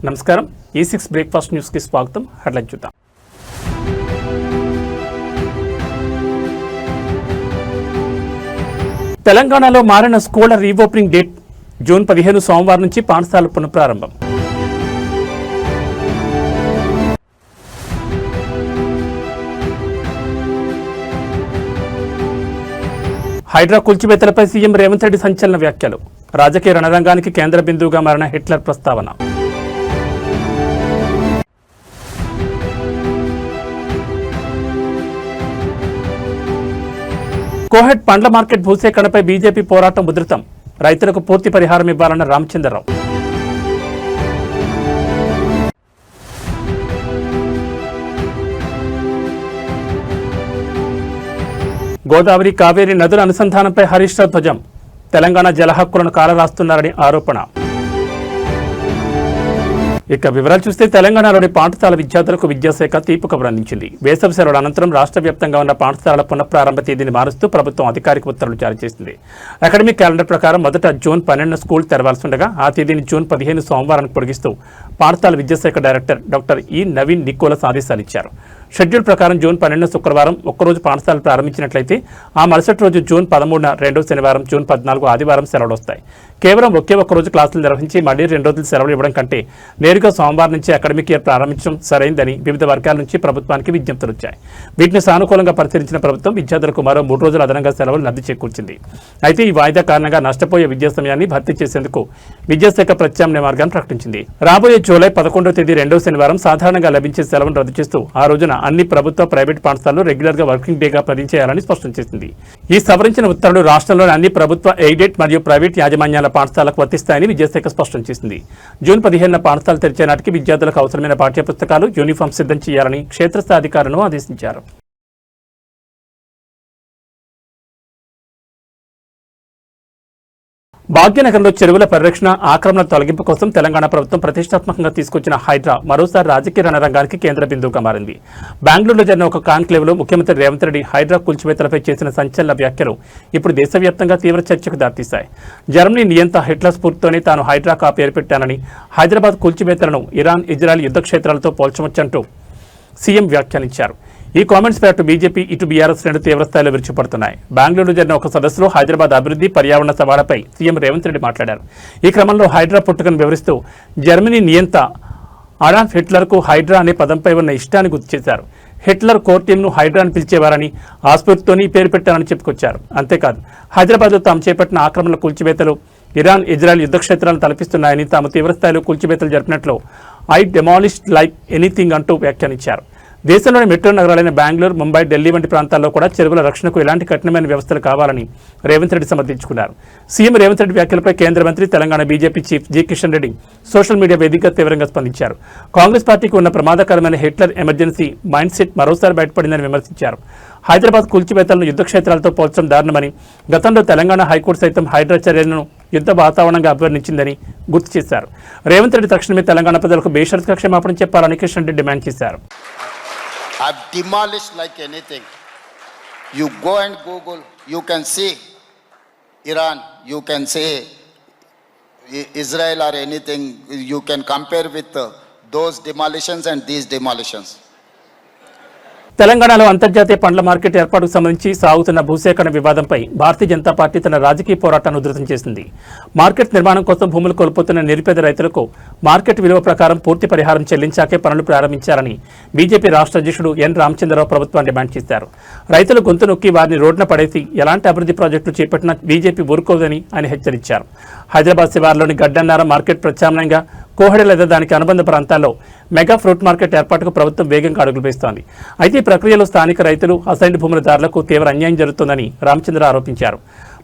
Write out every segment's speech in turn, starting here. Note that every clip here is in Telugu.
నమస్కారం E6 బ్రేక్ఫాస్ట్ న్యూస్ కి స్వాగతం. హెడ్లైన్ చూద్దాం. తెలంగాణలో మారిన స్కూళ్ల రీఓపెనింగ్ డేట్ జూన్ 15 సోమవారం నుంచి పాఠశాలలు పునఃప్రారంభం. హైడ్రా కూల్చివేతలపై సీఎం రేవంత్ రెడ్డి సంచలన వ్యాఖ్యలు. రాజకీయ రణరంగానికి కేంద్ర బిందువుగా మారిన హిట్లర్ ప్రస్తావన. కోహెట్ పండ్ల మార్కెట్ భూసేకరణపై బీజేపీ పోరాటం ఉధృతం. రైతులకు పూర్తి పరిహారం ఇవ్వాలన్న రామచంద్రరావు. గోదావరి కావేరీ నదుల అనుసంధానంపై హరీష్ రావు ధ్వజం. తెలంగాణ జల హక్కులను కాలరాస్తున్నారని ఆరోపణ. ఇక వివరాలు చూస్తే తెలంగాణలోని పాఠశాల విద్యార్థులకు విద్యాశాఖ తీపి కబురు అందించింది. వేసవి సెలవుల అనంతరం రాష్ట్ర వ్యాప్తంగా ఉన్న పాఠశాలల పునఃప్రారంభ తేదీని మారుస్తూ ప్రభుత్వం అధికారిక ఉత్తర్వులు జారీ చేసింది. అకాడమిక్ క్యాలెండర్ ప్రకారం మొదట జూన్ 12 స్కూల్ తెరవాల్సి ఉండగా ఆ తేదీని జూన్ 15 సోమవారానికి పొడిగిస్తూ పాఠశాల విద్యాశాఖ డైరెక్టర్ డాక్టర్ ఈ నవీన్ నికోలస్ ఆదేశాలు ఇచ్చారు. షెడ్యూల్ ప్రకారం జూన్ 12 శుక్రవారం ఒక్కరోజు పాఠశాలలు ప్రారంభించినట్లయితే ఆ మరుసటి రోజు జూన్ 13 రెండో శనివారం, జూన్ 14 ఆదివారం సెలవులు వస్తాయి. కేవలం ఒకే ఒక్కరోజు క్లాసులు నిర్వహించి మళ్లీ 2 రోజులు సెలవులు ఇవ్వడం కంటే నేరుగా సోమవారం నుంచి అకాడమిక్ ఇయర్ ప్రారంభించడం సరైందని వివిధ వర్గాల నుంచి ప్రభుత్వానికి విజ్ఞప్తులు వచ్చాయి. వీటిని సానుకూలంగా పరిశీలించిన ప్రభుత్వం విద్యార్థులకు మరో 3 రోజులు అదనంగా సెలవులు లబ్ధి చేకూర్చింది. అయితే ఈ వాయిదా కారణంగా నష్టపోయే విద్యా సమయాన్ని భర్తీ చేసేందుకు విద్యాశాఖ ప్రత్యామ్నాయ మార్గాన్ని ప్రకటించింది. రాబోయే జూలై 11వ తేదీ రెండో శనివారం సాధారణంగా లభించే సెలవును రద్దు చేస్తూ ఆ రోజున అన్ని ప్రభుత్వ, ప్రైవేట్ పాఠశాలలు రెగ్యులర్ గా వర్కింగ్ డేగా పరిచయాలని స్పష్టం చేసింది. ఈ సవరించిన ఉత్తర్వులు రాష్ట్రంలోని అన్ని ప్రభుత్వ, ఎయిడెడ్ మరియు ప్రైవేట్ యాజమాన్యాల పాఠశాలకు వర్తిస్తాయని విద్యాశాఖ స్పష్టం చేసింది. జూన్ 15 పాఠశాలలు తెరిచే నాటికి విద్యార్థులకు అవసరమైన పాఠ్యపుస్తకాలు, యూనిఫామ్ సిద్ధం చేయాలని క్షేత్రస్థాయి అధికారులను ఆదేశించారు. భాగ్యనగరంలో చెరువుల పరిరక్షణ, ఆక్రమణ తొలగింపు కోసం తెలంగాణ ప్రభుత్వం ప్రతిష్టాత్మకంగా తీసుకొచ్చిన హైడ్రా మరోసారి రాజకీయ రణరంగానికి కేంద్ర బిందువుగా మారింది. బెంగళూరులో జరిగిన ఒక కాన్క్లేవ్లో ముఖ్యమంత్రి రేవంత్ రెడ్డి హైడ్రా కూల్చివేతలపై చేసిన సంచలన వ్యాఖ్యలు ఇప్పుడు దేశవ్యాప్తంగా తీవ్ర చర్చకు దారితీశాయి. జర్మనీ నియంత హిట్లర్ స్ఫూర్తితోనే తాను హైడ్రాకు ఆ పేరు పెట్టానని, హైదరాబాద్ కూల్చివేతలను ఇరాన్, ఇజ్రాయెల్ యుద్ధ క్షేత్రాలతో పోల్చవచ్చంటూ సీఎం వ్యాఖ్యానించారు. ఈ కామెంట్స్ పై అటు బీజేపీ, ఇటు బీఆర్ఎస్ రెండు తీవ్రస్థాయిలో విరుచుపడుతున్నాయి. బెంగళూరులో జరిగిన ఒక సదస్సులో హైదరాబాద్ అభివృద్ధి, పర్యావరణ సవాళ్లపై సీఎం రేవంత్ రెడ్డి మాట్లాడారు. ఈ క్రమంలో హైడ్రా పుట్టుకను వివరిస్తూ జర్మనీ నియంత అడాల్ఫ్ హిట్లర్కు హైడ్రా అనే పదంపై ఉన్న ఇష్టాన్ని గుర్తు చేశారు. హిట్లర్ కోర్ టీంను హైడ్రా అని పిలిచేవారని, ఆ స్ఫూర్తితోని పేరు పెట్టారని చెప్పుకొచ్చారు. అంతేకాదు హైదరాబాద్లో తాము చేపట్టిన ఆక్రమణ కూల్చివేతలు ఇరాన్, ఇజ్రాయెల్ యుద్ధ క్షేత్రాలను తలపిస్తున్నాయని, తాము తీవ్రస్థాయిలో కూల్చివేతలు జరిపినట్లు ఐ డెమాలిష్డ్ లైక్ ఎనీథింగ్ అంటూ వ్యాఖ్యానించారు. దేశంలోని మెట్రో నగరాలైన బెంగళూరు, ముంబై, ఢిల్లీ వంటి ప్రాంతాల్లో కూడా చెరువుల రక్షణకు ఎలాంటి కఠినమైన వ్యవస్థలు కావాలని రేవంత్ రెడ్డి సమర్థించుకున్నారు. సీఎం రేవంత్ రెడ్డి వ్యాఖ్యలపై కేంద్ర మంత్రి, Telangana BJP chief G Kishan Reddy social media వేదికగా తీవ్రంగా స్పందించారు. కాంగ్రెస్ పార్టీకి ఉన్న ప్రమాదకరమైన హిట్లర్ ఎమర్జెన్సీ మైండ్ సెట్ మరోసారి బయటపడిందని విమర్శించారు. హైదరాబాద్ కూల్చివేతలను యుద్ధ క్షేత్రాలతో పోల్చడం దారుణమని, గతంలో తెలంగాణ హైకోర్టు సైతం హైడ్రా చర్యలను యుద్ధ వాతావరణంగా అభివర్ణించిందని గుర్తు చేశారు. రేవంత్ రెడ్డి తక్షణమే తెలంగాణ ప్రజలకు బేషరతుగా క్షమాపణ చెప్పాలని కిషన్ రెడ్డి డిమాండ్ చేశారు. I've demolished like anything. You go and Google, you can see Iran, you can say Israel or anything, you can compare with those demolitions and these demolitions. తెలంగాణలో అంతర్జాతీయ పండ్ల మార్కెట్ ఏర్పాటుకు సంబంధించి సాగుతున్న భూసేకరణ వివాదంపై భారతీయ జనతా పార్టీ తన రాజకీయ పోరాటాన్ని ఉధృతం చేసింది. మార్కెట్ నిర్మాణం కోసం భూములు కోల్పోతున్న నిరుపేద రైతులకు మార్కెట్ విలువ ప్రకారం పూర్తి పరిహారం చెల్లించాకే పనులు ప్రారంభించాలని బీజేపీ రాష్ట్ర అధ్యక్షుడు ఎన్ రామచంద్రరావు ప్రభుత్వాన్ని డిమాండ్ చేశారు. రైతులు గొంతు నొక్కి వారిని రోడ్డున పడేసి ఎలాంటి అభివృద్ధి ప్రాజెక్టులు చేపట్టినా బీజేపీ ఊరుకోదని ఆయన హెచ్చరించారు. హైదరాబాద్ శివార్లోని గడ్డన్నార మార్కెట్ ప్రత్యామ్నాయంగా కోహెడ లేదా దానికి అనుబంధ ప్రాంతాల్లో మెగా ఫ్రూట్ మార్కెట్ ఏర్పాటుకు ప్రభుత్వం వేగంగా అడుగులు వేస్తోంది. అయితే ఈ ప్రక్రియలో స్థానిక రైతులు, అసైన్డ్ భూములదారులకు తీవ్ర అన్యాయం జరుగుతోందని రామచంద్ర ఆరోపించారు.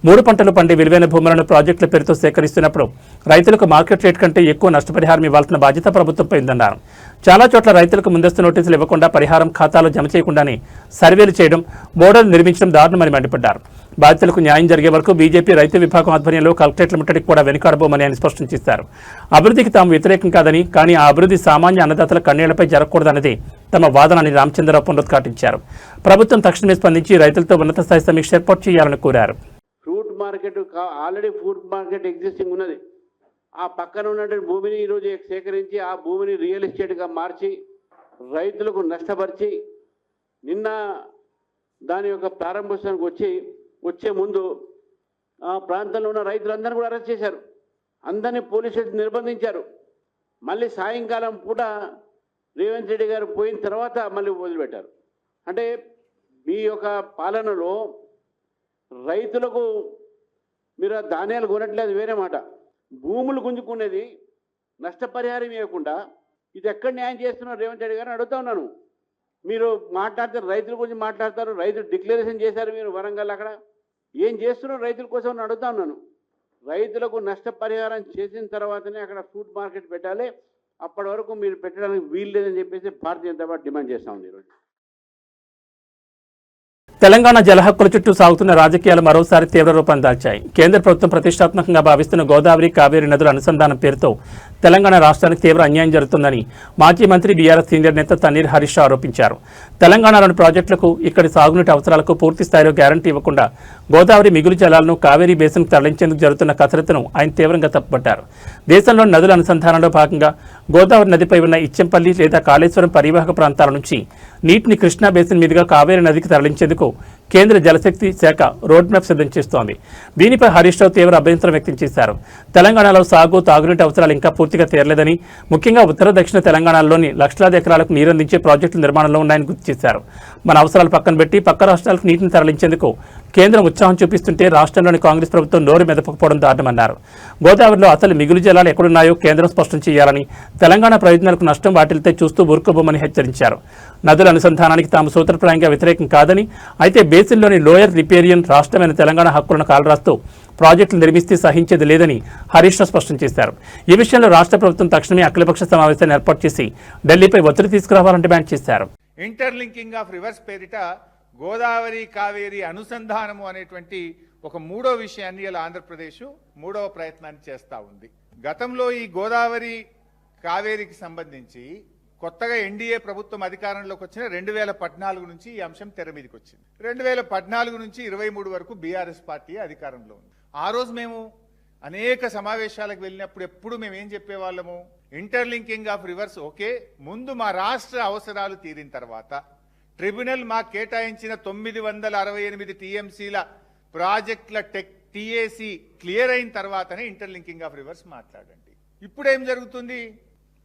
3 పంటలు పండే విలువైన భూములను ప్రాజెక్టుల పేరుతో సేకరిస్తున్నప్పుడు రైతులకు మార్కెట్ రేట్ కంటే ఎక్కువ నష్టపరిహారం ఇవ్వాల్సిన బాధ్యత ప్రభుత్వంపై ఉందన్నారు. చాలా చోట్ల రైతులకు ముందస్తు నోటీసులు ఇవ్వకుండా, పరిహారం ఖాతాలో జమ చేయకుండానే సర్వేలు చేయడం, బోర్డులు నిర్మించడం దారుణమని మండిపడ్డారు. బాధితులకు న్యాయం జరిగే వరకు బీజేపీ రైతు విభాగం ఆధ్వర్యంలో కలెక్టరేట్ల ముట్టడికి కూడా వెనుకాడబోమని ఆయన స్పష్టం చేశారు. అభివృద్ధికి తాము వ్యతిరేకం కాదని, కానీ ఆ అభివృద్ధి సామాన్య అన్నదాతల కన్నీళ్లపై జరగకూడదన్నదే తమ వాదనని రామచంద్రరావు పునరుద్ఘాటించారు. ప్రభుత్వం తక్షణమే స్పందించి రైతులతో ఉన్నత స్థాయి సమీక్ష ఏర్పాటు చేయాలని కోరారు. Fruit market already fruit market existing ఉన్నది. ఆ పక్కన ఉన్నటువంటి భూమిని ఈరోజు సేకరించి ఆ భూమిని రియల్ ఎస్టేట్గా మార్చి రైతులకు నష్టపరిచి నిన్న దాని యొక్క ప్రారంభోత్సవానికి వచ్చే ముందు ఆ ప్రాంతంలో ఉన్న రైతులందరినీ కూడా అరెస్ట్ చేశారు. అందరినీ పోలీసు నిర్బంధించారు. మళ్ళీ సాయంకాలం పూట రేవంత్ రెడ్డి గారు పోయిన తర్వాత మళ్ళీ వదిలిపెట్టారు. అంటే మీ యొక్క పాలనలో రైతులకు మీరు ధాన్యాలు కొనట్లేదు వేరే మాట, భూములు గుంజుకునేది నష్టపరిహారం ఇవ్వకుండా ఇది ఎక్కడ న్యాయం చేస్తున్నారు రేవంత్ రెడ్డి గారిని అడుగుతా ఉన్నాను. మీరు మాట్లాడతారు, రైతుల గురించి మాట్లాడతారు, రైతులు డిక్లరేషన్ చేశారు మీరు వరంగల్, అక్కడ ఏం చేస్తున్నారు రైతుల కోసం అడుగుతా ఉన్నాను. రైతులకు నష్టపరిహారం చేసిన తర్వాతనే అక్కడ ఫ్రూట్ మార్కెట్ పెట్టాలి, అప్పటి వరకు మీరు పెట్టడానికి వీలు లేదని చెప్పేసి భారతీయ జనతా పార్టీ డిమాండ్ చేస్తూ ఉంది ఈరోజు. తెలంగాణ జలహక్కుల చుట్టూ సాగుతున్న రాజకీయాలు మరోసారి తీవ్ర రూపం దాల్చాయి. కేంద్ర ప్రభుత్వం ప్రతిష్టాత్మకంగా భావిస్తున్న గోదావరి కావేరీ నదుల అనుసంధానం పేరుతో తెలంగాణ రాష్ట్రానికి తీవ్ర అన్యాయం జరుగుతుందని మాజీ మంత్రి బీఆర్ఎస్ సీనియర్ నేత తన్నీర్ హరీష్ ఆరోపించారు. తెలంగాణలోని ప్రాజెక్టులకు ఇక్కడి సాగునీటి అవసరాలకు పూర్తి స్థాయిలో గ్యారంటీ ఇవ్వకుండా గోదావరి మిగులు జలాలను కావేరీ బేసిన్కు తరలించేందుకు జరుగుతున్న కసరత్తును ఆయన తీవ్రంగా తప్పుపట్టారు. దేశంలోని నదుల అనుసంధానంలో భాగంగా గోదావరి నదిపై ఉన్న ఇచ్చెంపల్లి లేదా కాళేశ్వరం పరివాహక ప్రాంతాల నుంచి నీటిని కృష్ణా బేసిన్ మీదుగా కావేరీ నదికి తరలించేందుకు కేంద్ర జలశక్తి శాఖ రోడ్ మ్యాప్ సిద్ధం చేస్తోంది. దీనిపై హరీష్ రావు తీవ్ర అభ్యంతరం వ్యక్తం చేశారు. తెలంగాణలో సాగు తాగునీటి అవసరాలు ఇంకా పూర్తిగా తీరలేదని, ముఖ్యంగా ఉత్తర దక్షిణ తెలంగాణలోని లక్షలాది ఎకరాలకు నీరందించే ప్రాజెక్టుల నిర్మాణంలో ఉన్నాయని గుర్తు చేశారు. మన అవసరాలు పక్కన పెట్టి పక్క రాష్ట్రాలకు నీటిని తరలించేందుకు కేంద్రం ఉత్సాహం చూపిస్తుంటే రాష్ట్రంలోని కాంగ్రెస్ ప్రభుత్వం నోరు మెదపకపోవడం దారుణమన్నారు. గోదావరిలో అసలు మిగులు జలాలు ఎక్కడున్నాయో కేంద్రం స్పష్టం చేయాలని, తెలంగాణ ప్రయోజనాలకు నష్టం వాటిల్తే చూస్తూ ఊరుకోబోమని హెచ్చరించారు. నదుల అనుసంధానానికి తాము సూత్రప్రాయంగా వ్యతిరేకం కాదని, అయితే బేసిన్లోని లోయర్ రిపేరియన్ రాష్ట్రమైన తెలంగాణ హక్కులను కాలరాస్తూ ప్రాజెక్టులు నిర్మిస్తే సహించేది లేదని హరీష్ రావు స్పష్టం చేశారు. ఈ విషయంలో రాష్ట్ర ప్రభుత్వం తక్షణమే అఖిలపక్ష సమావేశాన్ని ఏర్పాటు చేసి ఢిల్లీపై ఒత్తిడి తీసుకురావాలని డిమాండ్ చేశారు. ఇంటర్లింకింగ్ ఆఫ్ రివర్స్ పేరిట గోదావరి కావేరీ అనుసంధానము అనేటువంటి ఒక మూడో విషయాన్ని ఇలా ఆంధ్రప్రదేశ్ మూడవ ప్రయత్నాన్ని చేస్తూ ఉంది. గతంలో ఈ గోదావరి కావేరీకి సంబంధించి కొత్తగా ఎన్డీఏ ప్రభుత్వం అధికారంలోకి వచ్చిన 2014 నుంచి ఈ అంశం తెర మీదకి వచ్చింది. 2014 నుంచి 23 వరకు బీఆర్ఎస్ పార్టీ అధికారంలో ఉంది. ఆ రోజు మేము అనేక సమావేశాలకు వెళ్ళినప్పుడు ఎప్పుడు మేము ఏం చెప్పేవాళ్ళము, ఇంటర్లింకింగ్ ఆఫ్ రివర్స్ ఓకే, ముందు మా రాష్ట్ర అవసరాలు తీరిన తర్వాత ట్రిబ్యునల్ మాకు కేటాయించిన 968 టీఎంసీల ప్రాజెక్టుల టీఏసీ క్లియర్ అయిన తర్వాతనే ఇంటర్లింకింగ్ ఆఫ్ రివర్స్ మాట్లాడండి. ఇప్పుడు ఏం జరుగుతుంది,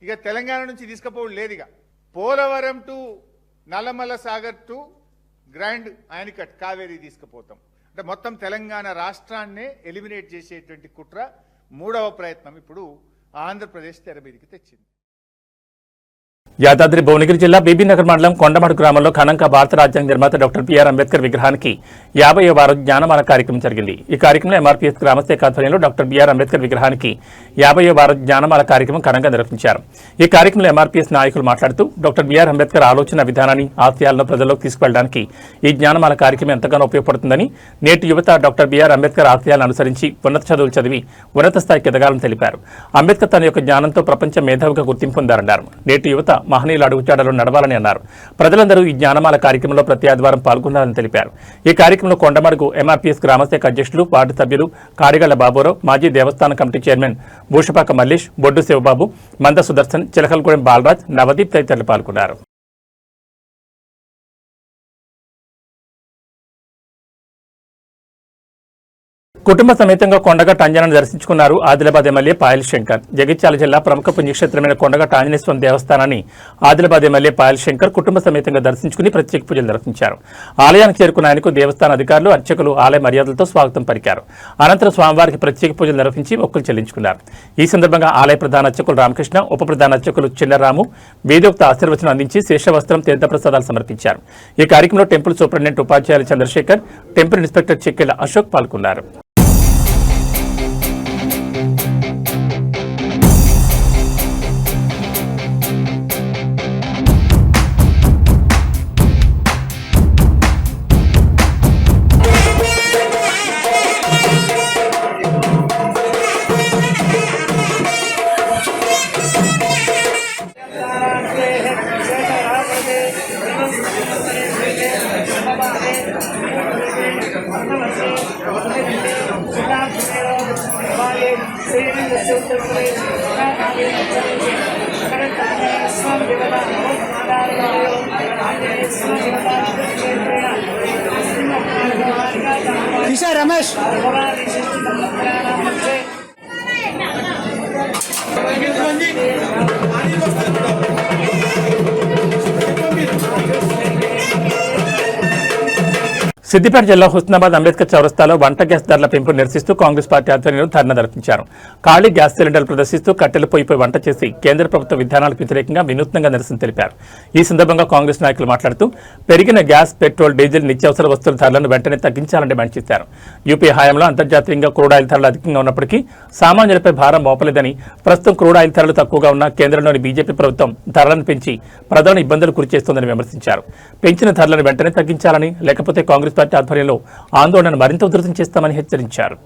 ఇక తెలంగాణ నుంచి తీసుకుపోవడం లేదు. ఇక Polavaram to Nallamalla Sagar to grand anicut Kaveri తీసుకుపోతాం అంటే మొత్తం తెలంగాణ రాష్ట్రాన్నే ఎలిమినేట్ చేసేటువంటి కుట్ర మూడవ ప్రయత్నం ఇప్పుడు ఆంధ్రప్రదేశ్ తెర మీదకి తెచ్చింది. యాదాద్రి భువనగిరి జిల్లా బీబీనగర్ మండలం కొండమడు గ్రామంలో ఘనంగా భారత రాజ్యాంగ నిర్మాత డాక్టర్ బిఆర్ అంబేద్కర్ విగ్రహానికి 50వ వారం జ్ఞానమాల కార్యక్రమం జరిగింది. ఈ కార్యక్రమంలో ఎంఆర్పీఎస్ గ్రామశాఖ ఆధ్వర్యంలో డాక్టర్ బిఆర్ అంబేద్కర్ విగ్రహానికి 50వ వారం జ్ఞానమాల కార్యక్రమం ఘనంగా నిర్వహించారు. ఈ కార్యక్రమంలో ఎంఆర్పీఎస్ నాయకులు మాట్లాడుతూ డాక్టర్ బిఆర్ అంబేద్కర్ ఆలోచన విధానాన్ని, ఆశయాలను ప్రజల్లోకి తీసుకెళ్లడానికి ఈ జ్ఞానమాల కార్యక్రమం ఎంతగానో ఉపయోగపడుతుందని, నేటి యువత డాక్టర్ బిఆర్ అంబేద్కర్ ఆశయాలను అనుసరించి ఉన్నత చదువులు చదివి ఉన్నత స్థాయికి ఎదగాలని తెలిపారు. అంబేద్కర్ తన యొక్క జ్ఞానంతో ప్రపంచ మేధావిగా గుర్తింపు పొందారన్నారు. నేటి యువత మహనీయుల అడుగుచాడలో నడవాలని అన్నారు. ప్రజలందరూ ఈ జ్ఞానమాల కార్యక్రమంలో ప్రతి ఆదివారం పాల్గొనాలని తెలిపారు. ఈ కార్యక్రమంలో కొండమడుగు ఎంఆర్పీఎస్ గ్రామశాఖ అధ్యక్షులు, వార్డు సభ్యులు కాడిగళ్ల బాబురావు, మాజీ దేవస్థాన కమిటీ చైర్మన్ భూషపాక మల్లేష్, బొడ్డు శివబాబు, మంద సుదర్శన్, చిలకలగూడెం బాలరాజ్, నవదీప్ తదితరులు పాల్గొన్నారు. కుటుంబ సమేతంగా కొండగట్ట ఆంజనేయుని దర్శించుకున్నారు ఆదిలాబాద్ ఎమ్మెల్యే పాయల్ శంకర్. జగిత్యాల జిల్లా ప్రముఖ పుణ్యక్షేత్రమైన కొండగట్ట ఆంజనేయ స్వామి దేవస్థానాన్ని ఆదిలాబాద్ ఎమ్మెల్యే పాయల్ శంకర్ కుటుంబ సమేతంగా దర్శించుకుని ప్రత్యేక పూజలు నిర్వహించారు. ఆలయానికి చేరుకున్న ఆయనకు దేవస్థాన అధికారులు, అర్చకులు ఆలయ మర్యాదలతో స్వాగతం పలికారు. అనంతరం స్వామివారికి ప్రత్యేక పూజలు నిర్వహించి మొక్కులు చెల్లించుకున్నారు. ఈ సందర్భంగా ఆలయ ప్రధాన అర్చకులు రామకృష్ణ, ఉప ప్రధాన అర్చకులు చిన్నరాము వేదోక్త ఆశీర్వచనం అందించి శేషవస్త్రం, తీర్థప్రసాదాలు సమర్పించారు. ఈ కార్యక్రమంలో టెంపుల్ సూపరింటెండెంట్ ఉపాధ్యాయులు చంద్రశేఖర్, టెంపుల్ ఇన్స్పెక్టర్ చెక్కెళ్ల అశోక్ పాల్గొన్నారు. దిశా రమేష్ సిద్దిపేట జిల్లా హుస్నాబాద్ అంబేద్కర్ చౌరస్తాలో వంట గ్యాస్ ధరల పెంపు నిరసిస్తూ కాంగ్రెస్ పార్టీ ఆధ్వర్యంలో ధర్నా నిర్వహించారు. ఖాళీ గ్యాస్ సిలిండర్లు ప్రదర్శిస్తూ కట్టెలు పొయ్యిపై వంట చేసి కేంద్ర ప్రభుత్వ విధానాలకు వ్యతిరేకంగా వినూత్నంగా నిరసన తెలిపారు. ఈ సందర్భంగా కాంగ్రెస్ నాయకులు మాట్లాడుతూ పెరిగిన గ్యాస్, పెట్రోల్, డీజిల్, నిత్యావసర వస్తువుల ధరలను వెంటనే తగ్గించాలని డిమాండ్ చేశారు. యూపీ హయాంలో అంతర్జాతీయంగా క్రూడ్ ఆయిల్ ధరలు అధికంగా ఉన్నప్పటికీ సామాన్యులపై భారం మోపలేదని, ప్రస్తుతం క్రూడ్ ఆయిల్ ధరలు తక్కువగా ఉన్న కేంద్రంలోని బీజేపీ ప్రభుత్వం ధరలను పెంచి ప్రజలను ఇబ్బందులు గురిచేస్తోందని విమర్శించారు. పెంచిన ధరలను వెంటనే తగ్గించాలని, లేకపోతే కాంగ్రెస్ పార్టీ ఆధ్వర్యంలో ఆందోళన మరింత ఉధృతం చేస్తామని హెచ్చరించారు.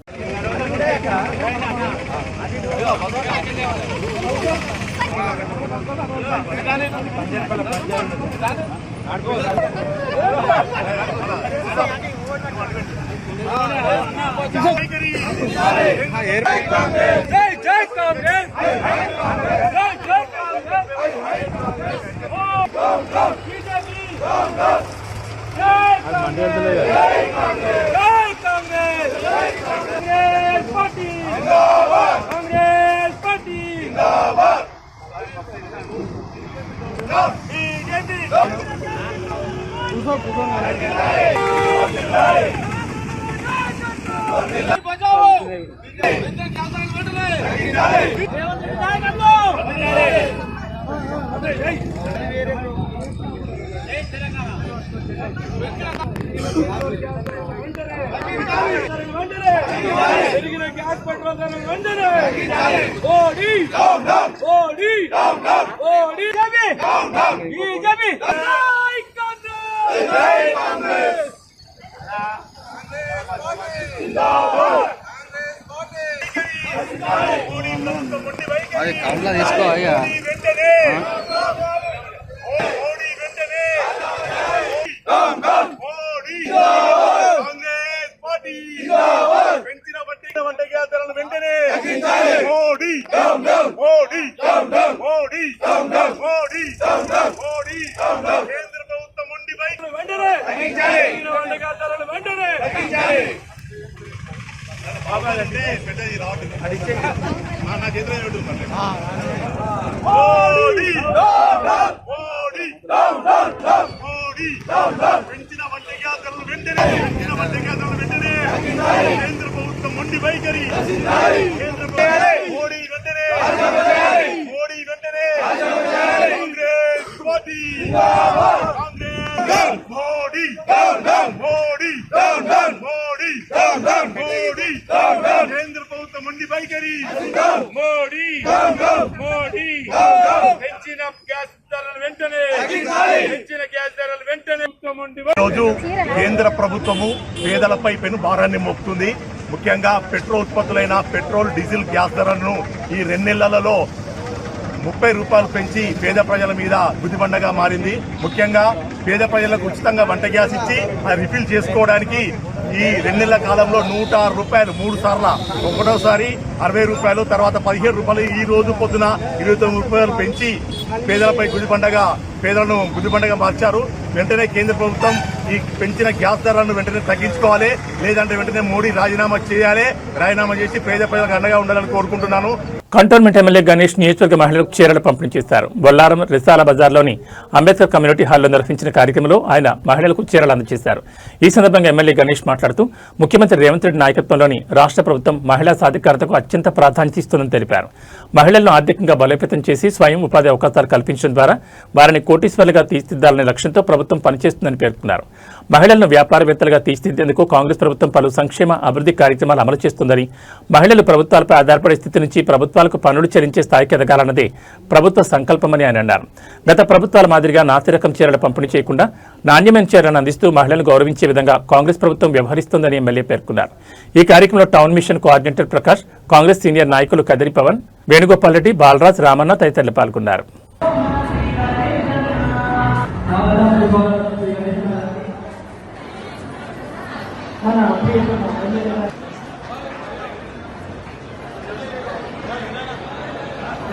కౌంట్లో తీసుకో అయ్యా రోజు కేంద్ర ప్రభుత్వము పేదలపై పెను భారాన్ని మోపుతుంది. ముఖ్యంగా పెట్రోల్ ఉత్పత్తులైన పెట్రోల్, డీజిల్, గ్యాస్ ధరలను ఈ 2 నెలలలో 30 రూపాయలు పెంచి పేద ప్రజల మీద గుదిబండగా మారింది. ముఖ్యంగా పేద ప్రజలకు ఉచితంగా వంట గ్యాస్ ఇచ్చి అది రిఫిల్ చేసుకోవడానికి ఈ 2 నెలల కాలంలో 106 రూపాయలు 3 సార్లు, ఒకటోసారి 60 రూపాయలు, తర్వాత 17 రూపాయలు, ఈ రోజు పొద్దున 29 రూపాయలు పెంచి పేదలపై పేదలను గుదిబండగా మార్చారు. వెంటనే కేంద్ర ప్రభుత్వం ఈ పెంచిన గ్యాస్ ధరలను వెంటనే తగ్గించుకోవాలి, లేదంటే వెంటనే మోడీ రాజీనామా చేయాలి. రాజీనామా చేసి పేద ప్రజలకు అండగా ఉండాలని కోరుకుంటున్నాను. కంటోన్మెంట్ ఎమ్మెల్యే గణేష్ నియోజకవర్గ మహిళలకు చీరలు పంపిణీ చేశారు. బొల్లారం రిసాల బజార్లోని అంబేద్కర్ కమ్యూనిటీ హాల్లో నిర్వహించిన కార్యక్రమంలో ఆయన మహిళలకు చీరలు అందజేశారు. ఈ సందర్భంగా ఎమ్మెల్యే గణేష్ మాట్లాడుతూ ముఖ్యమంత్రి రేవంత్ రెడ్డి నాయకత్వంలోని రాష్ట్ర ప్రభుత్వం మహిళా సాధికారతకు అత్యంత ప్రాధాన్యత ఇస్తుందని తెలిపారు. మహిళలను ఆర్థికంగా బలోపేతం చేసి స్వయం ఉపాధి అవకాశాలు కల్పించడం ద్వారా వారిని కోటీశ్వర్లుగా తీర్చిదిద్దాలనే లక్ష్యంతో ప్రభుత్వం పనిచేస్తుందని పేర్కొన్నారు. మహిళలను వ్యాపారవేత్తలుగా తీర్చిదిద్దేందుకు కాంగ్రెస్ ప్రభుత్వం పలు సంక్షేమ అభివృద్ధి కార్యక్రమాలు అమలు చేస్తుందని, మహిళలు ప్రభుత్వాలపై ఆధారపడే స్థితి నుంచి ప్రభుత్వాలకు పన్నులు చెల్లించే స్థాయికి ఎదగాలన్నదే ప్రభుత్వ సంకల్పమని ఆయన అన్నారు. గత ప్రభుత్వాల మాదిరిగా నాసిరకం చీరలు పంపిణీ చేయకుండా నాణ్యమైన చీరలను అందిస్తూ మహిళలను గౌరవించే విధంగా కాంగ్రెస్ ప్రభుత్వం వ్యవహరిస్తోందని ఎమ్మెల్యే పేర్కొన్నారు. ఈ కార్యక్రమంలో town machine coordinator Prakash, Congress senior నాయకులు కదిరి పవన్, వేణుగోపాల్ రెడ్డి, బాలరాజ్, రామన్న తదితరులు పాల్గొన్నారు.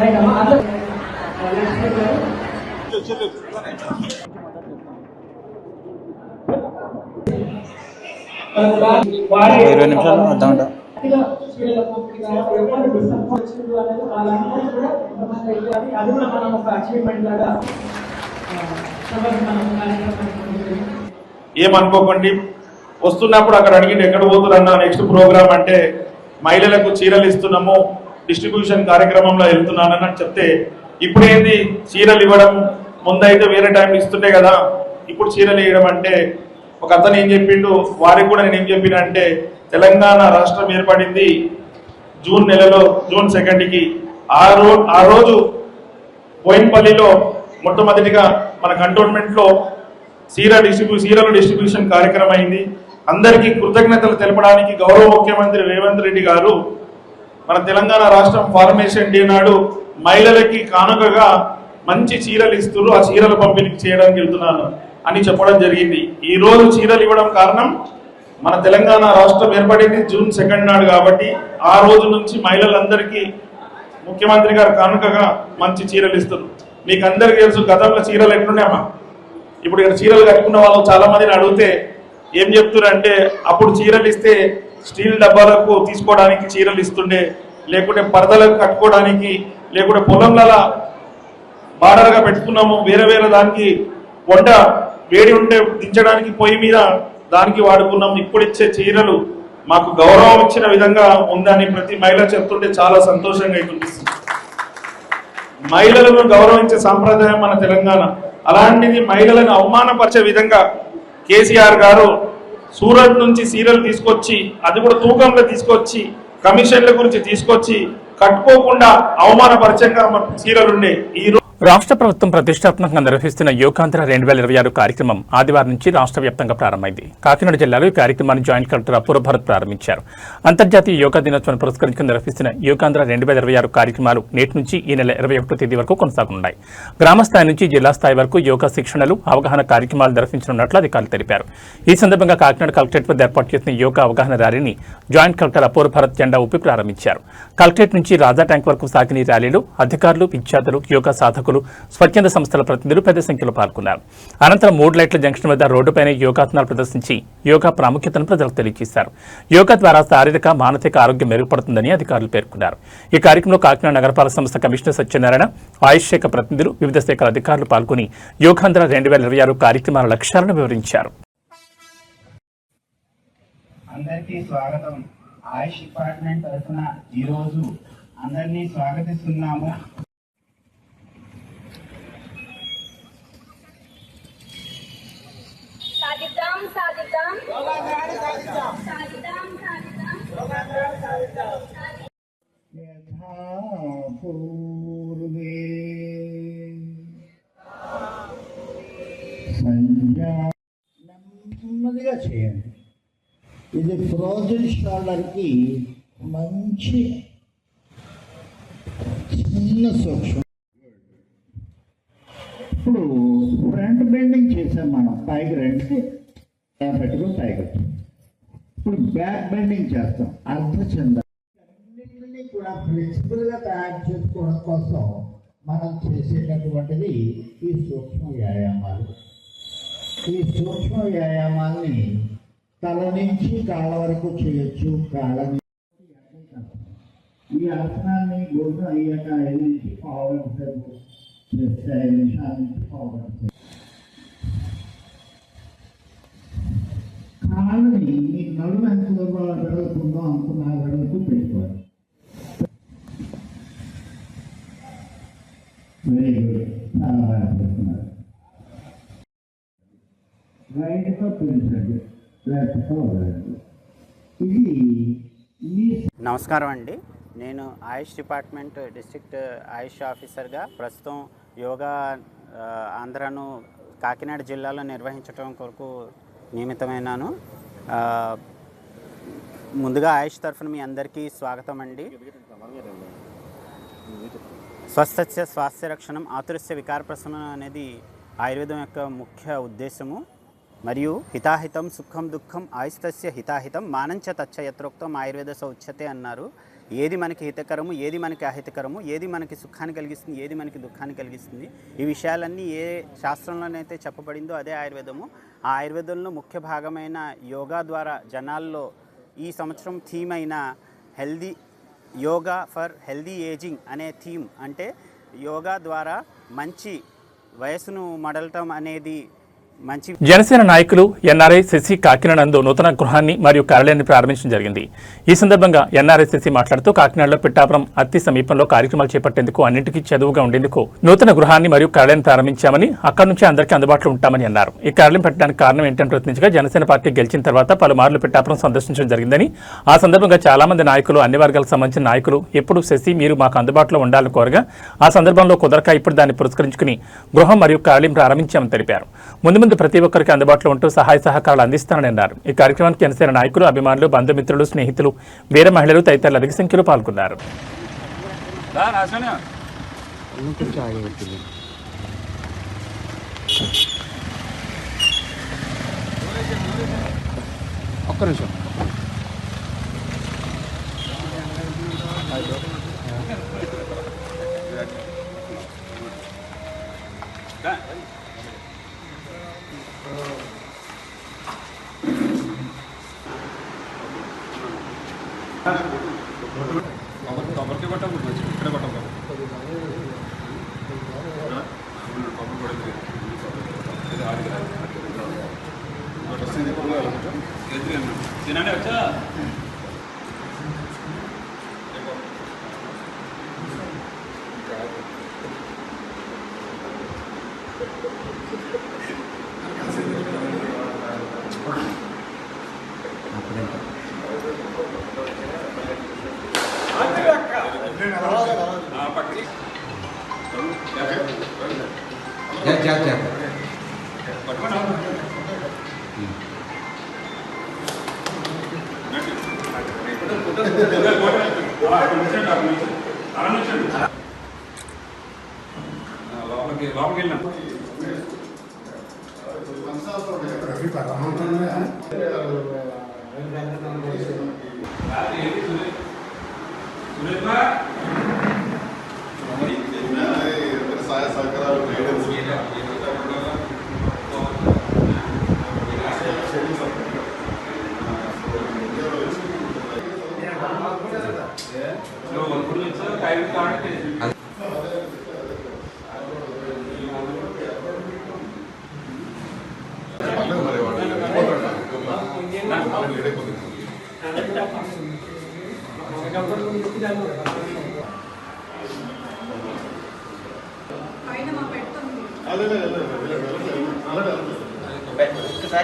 20 నిమిషాలు అర్థం ఏమనుకోకండి. వస్తున్నప్పుడు అక్కడ అడిగింది ఎక్కడ పోతున్నా నెక్స్ట్ ప్రోగ్రామ్ అంటే మహిళలకు చీరలు ఇస్తున్నాము డిస్ట్రిబ్యూషన్ కార్యక్రమంలో వెళ్తున్నానని చెప్తే ఇప్పుడేంది చీరలు ఇవ్వడం, ముందైతే వేరే టైం ఇస్తుంటే కదా ఇప్పుడు చీరలు ఇవ్వడం అంటే ఒక అతను ఏం చెప్పిండు, వారికి కూడా నేను ఏం చెప్పిన అంటే తెలంగాణ రాష్ట్రం ఏర్పడింది జూన్ నెలలో జూన్ 2కి. ఆ రోజు బోయిన్పల్లిలో మొట్టమొదటిగా మన కంటోన్మెంట్లో చీరల డిస్ట్రిబ్యూషన్ కార్యక్రమం అయింది. అందరికీ కృతజ్ఞతలు తెలపడానికి గౌరవ ముఖ్యమంత్రి రేవంత్ రెడ్డి గారు మన తెలంగాణ రాష్ట్రం ఫార్మేషన్ డే నాడు మహిళలకి కానుకగా మంచి చీరలు ఇస్తున్నారు, ఆ చీరలు పంపిణీ చేయడానికి వెళ్తున్నాను అని చెప్పడం జరిగింది. ఈ రోజు చీరలు ఇవ్వడం కారణం మన తెలంగాణ రాష్ట్రం ఏర్పడింది జూన్ 2 నాడు కాబట్టి ఆ రోజు నుంచి మహిళలందరికీ ముఖ్యమంత్రి గారు కానుకగా మంచి చీరలు ఇస్తారు. మీకు అందరికీ తెలుసు గతంలో చీరలు ఎట్లున్నాయమ్మా. ఇప్పుడు ఇక్కడ చీరలు కట్టుకున్న వాళ్ళు చాలా మందిని అడిగితే ఏం చెప్తున్నారంటే అప్పుడు చీరలు ఇస్తే స్టీల్ డబ్బాలకు తీసుకోవడానికి చీరలు ఇస్తుండే, లేకుంటే పరదలకు కట్టుకోవడానికి, లేకుంటే పొలంల బార్డర్గా పెట్టుకున్నాము, వేరే వేరే దానికి వంట వేడి ఉంటే దించడానికి పొయ్యి మీద దానికి వాడుకున్నాం. ఇప్పుడు ఇచ్చే చీరలు మాకు గౌరవం ఇచ్చిన విధంగా ఉందని ప్రతి మహిళ చెప్తుంటే చాలా సంతోషంగా అనిపిస్తుంది. మహిళలను గౌరవించే సాంప్రదాయం మన తెలంగాణ. అలాంటిది మహిళలను అవమానపరిచే విధంగా కేసీఆర్ గారు సూరత్ నుంచి చీరలు తీసుకొచ్చి, అది కూడా తూకంలో తీసుకొచ్చి, కమిషన్ల గురించి తీసుకొచ్చి కట్టుకోకుండా అవమానపరిచంగా చీరలుండే. ఈ రాష్ట్ర ప్రభుత్వం ప్రతిష్టాత్మకంగా నిర్వహిస్తున్న యోగాంధ్ర 2026 కార్యక్రమం ఆదివారం నుంచి రాష్ట్ర వ్యాప్తంగా ప్రారంభమైంది. కాకినాడ జిల్లాలో ఈ కార్యక్రమాన్ని జాయింట్ కలెక్టర్ అపూర్వ భరత్ ప్రారంభించారు. అంతర్జాతీయ యోగా దినోత్సవాన్ని పురస్కరించుకుని నిర్వహిస్తున్న యోగాంధ్ర 2026 కార్యక్రమాలు నేటి నుంచి ఈ నెల 21వ తేదీ వరకు కొనసాగనున్నాయి. గ్రామ స్థాయి నుంచి జిల్లా స్థాయి వరకు యోగా శిక్షణలు, అవగాహన కార్యక్రమాలు నిర్వహించనున్నట్లు అధికారులు తెలిపారు. ఈ సందర్భంగా కాకినాడ కలెక్టరేట్ వద్ద ఏర్పాటు చేసిన యోగా అవగాహన ర్యాలీని జాయింట్ కలెక్టర్ అపూర్వ భరత్ జెండా ఊపి ప్రారంభించారు. కలెక్టరేట్ నుంచి రాజా ట్యాంక్ వరకు సాగిన ఈ ర్యాలీలో అధికారులు, విద్యార్థులు, యోగా సాధకులు, స్వచ్ఛంద సంస్థల ప్రతినిధులు పెద్ద సంఖ్యలో పాల్గొన్నారు. అనంతరం 3 లైట్ల జంక్షన్ వద్ద రోడ్డుపైన యోగాసనాలు ప్రదర్శించి యోగా ప్రాముఖ్యతను ప్రజలకు తెలియజేశారు. యోగా ద్వారా శారీరక, మానసిక ఆరోగ్యం మెరుగుపడుతుందని అధికారులు పేర్కొన్నారు. ఈ కార్యక్రమంలో కాకినాడ నగరపాలక సంస్థ కమిషనర్ సత్యనారాయణ, ఆయుష్ శాఖ ప్రతినిధులు, వివిధ శాఖల అధికారులు పాల్గొని యోగాంధ్ర 2026 కార్యక్రమాల లక్ష్యాలను వివరించారు. అందరికీ స్వాగతం. ఆయుష్ డిపార్ట్మెంట్ తరఫున ఈరోజు అందరినీ స్వాగతిస్తున్నాము. సాధిద్దాం సాధిద్దాం సాధిద్దాం సాధిద్దాం యథా పూర్వే నెమ్మదిగా చేయండి. ఇది ఫ్రోజన్ షోల్డర్కి మంచి చిన్న సూక్ష్మం. ఇప్పుడు ఫ్రంట్ బెండింగ్ చేసాం మనం, పైకి రండి పెట్టుకుని పైకి. ఇప్పుడు బ్యాక్ బెండింగ్ చేస్తాం, అర్ధచంద. అన్నింటినీ కూడా ఫ్లెక్సిబుల్గా తయారు చేసుకోవడం కోసం మనం చేసేటటువంటిది ఈ సూక్ష్మ వ్యాయామాలు. ఈ సూక్ష్మ వ్యాయామాల్ని తల నుంచి కాళ్ళ వరకు చేయొచ్చు. కాళ్ళ ఈ ఆసనాన్ని గుర్తు అయ్యాక 5 నుంచి 5 నిమిషాలు, 5 నిమిషాల నుంచి 5 నిమిషాలు. కాళ్ళని మీ నడుము ఎంత వెడల్పుందో అంత వెడల్పు పెట్టుకోవాలి. వెరీ గుడ్, చాలా బాగా పెడుతున్నారు. రైట్తో పెంచండి, లెఫ్ట్తో వదలండి. ఇది నమస్కారం అండి. నేను ఆయుష్ డిపార్ట్మెంట్ డిస్ట్రిక్ట్ ఆయుష్ ఆఫీసర్గా ప్రస్తుతం యోగా ఆంధ్రాను కాకినాడ జిల్లాలో నిర్వహించడం కొరకు నియమితమైనాను. ముందుగా ఆయుష్ తరఫున మీ అందరికీ స్వాగతం అండి. స్వస్థస్య స్వాస్థ్య రక్షణం ఆతురస్య వికార ప్రశమనం అనేది ఆయుర్వేదం యొక్క ముఖ్య ఉద్దేశము. మరియు హితాహితం సుఖం దుఃఖం ఆయుస్తస్య హితాహితం మానంచ తచ్చ యత్రోక్తం ఆయుర్వేద సౌచ్యతే అన్నారు. ఏది మనకి హితకరము, ఏది మనకి అహితకరము, ఏది మనకి సుఖాన్ని కలిగిస్తుంది, ఏది మనకి దుఃఖాన్ని కలిగిస్తుంది, ఈ విషయాలన్నీ ఏ శాస్త్రంలోనైతే చెప్పబడిందో అదే ఆయుర్వేదము. ఆ ఆయుర్వేదంలో ముఖ్య భాగమైన యోగా ద్వారా జనాల్లో ఈ సంవత్సరం థీమ్ అయిన healthy yoga for healthy ageing అనే థీమ్, అంటే యోగా ద్వారా మంచి వయసును మడలటం అనేది మంచి. జనసేన నాయకులు ఎన్ఆర్ఐ శశి కాకినాడ నందు నూతన గృహాన్ని మరియు కార్యాలయాన్ని ప్రారంభించడం జరిగింది. ఈ సందర్భంగా ఎన్ఆర్ఐ శశి మాట్లాడుతూ కాకినాడలో పిఠాపురం అతి సమీపంలో కార్యక్రమాలు చేపట్టేందుకు అన్నింటికీ చదువుగా ఉండేందుకు నూతన గృహాన్ని మరియు కార్యాలయాన్ని ప్రారంభించామని, అక్కడి నుంచి అందరికీ అందుబాటులో ఉంటామని అన్నారు. ఈ కార్యాలయం పెట్టడానికి కారణం ఏంటని ప్రశ్నించగా జనసేన పార్టీ గెలిచిన తర్వాత పలుమార్లు పిఠాపురం సందర్శించడం జరిగిందని, ఆ సందర్భంగా చాలా మంది నాయకులు, అన్ని వర్గాలకు సంబంధించిన నాయకులు ఎప్పుడు శశి మీరు మాకు అందుబాటులో ఉండాలని కోరగా ఆ సందర్భంలో కుదరక ఇప్పుడు దాన్ని పురస్కరించుకుని గృహం మరియు కార్యాలయం ప్రారంభించామని తెలిపారు. ముందు ప్రతి ఒక్కరికి అందుబాటులో ఉంటూ సహాయ సహకారాలు అందిస్తానని అన్నారు. ఈ కార్యక్రమానికి జనసేన నాయకులు, అభిమానులు, బంధుమిత్రులు, స్నేహితులు, వీర మహిళలు తదితరులు అధిక సంఖ్యలో పాల్గొన్నారు. ఒక్క నిమిషం.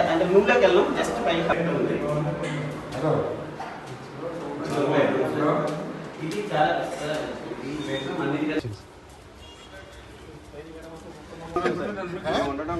అంటే రూమ్లోకి వెళ్ళాం, జస్ట్ పైన ఇది చాలా ఉండడం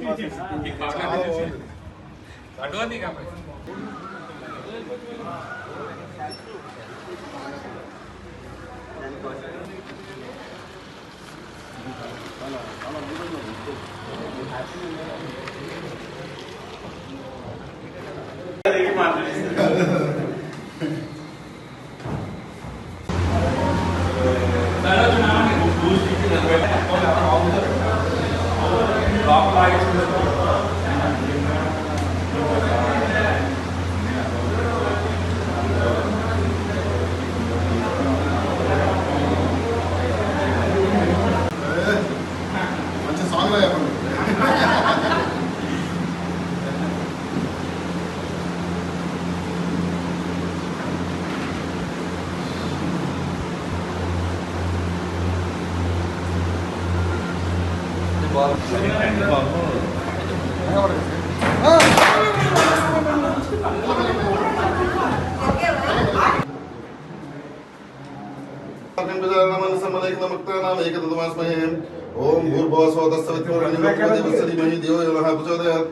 ओम भूर्भुवस्वतस्सवितुर्वरेण्यं धियो यो नः प्रचोदयात्।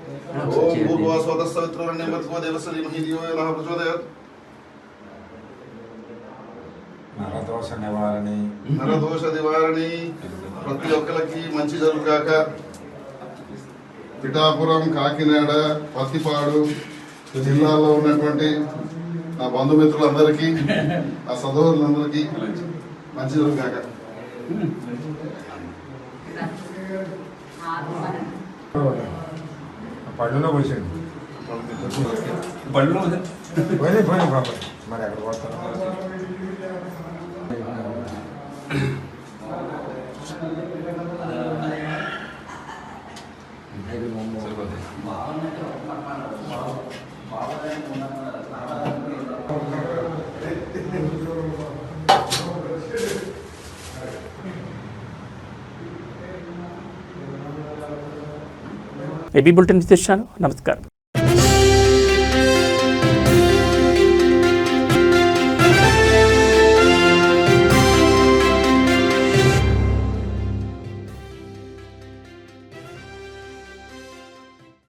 ओम भूर्भुवस्वतस्सवितुर्वरेण्यं धियो यो नः प्रचोदयात्। నరదోష నివారణి ప్రతి ఒక్కరికి మంచి జరుగుగాక. పిఠాపురం, కాకినాడ, పత్తిపాడు జిల్లాలో ఉన్నటువంటి నా బంధుమిత్రులందరికీ నా సోదరులందరికీ మంచి రోజు కాక. పళ్ళులో పోసాడు పళ్ళు పోయినాయి పాప మరి ఎక్కడ పోతారు. ఏబీ బులెటిన్ విశేషాలు. నమస్కారం.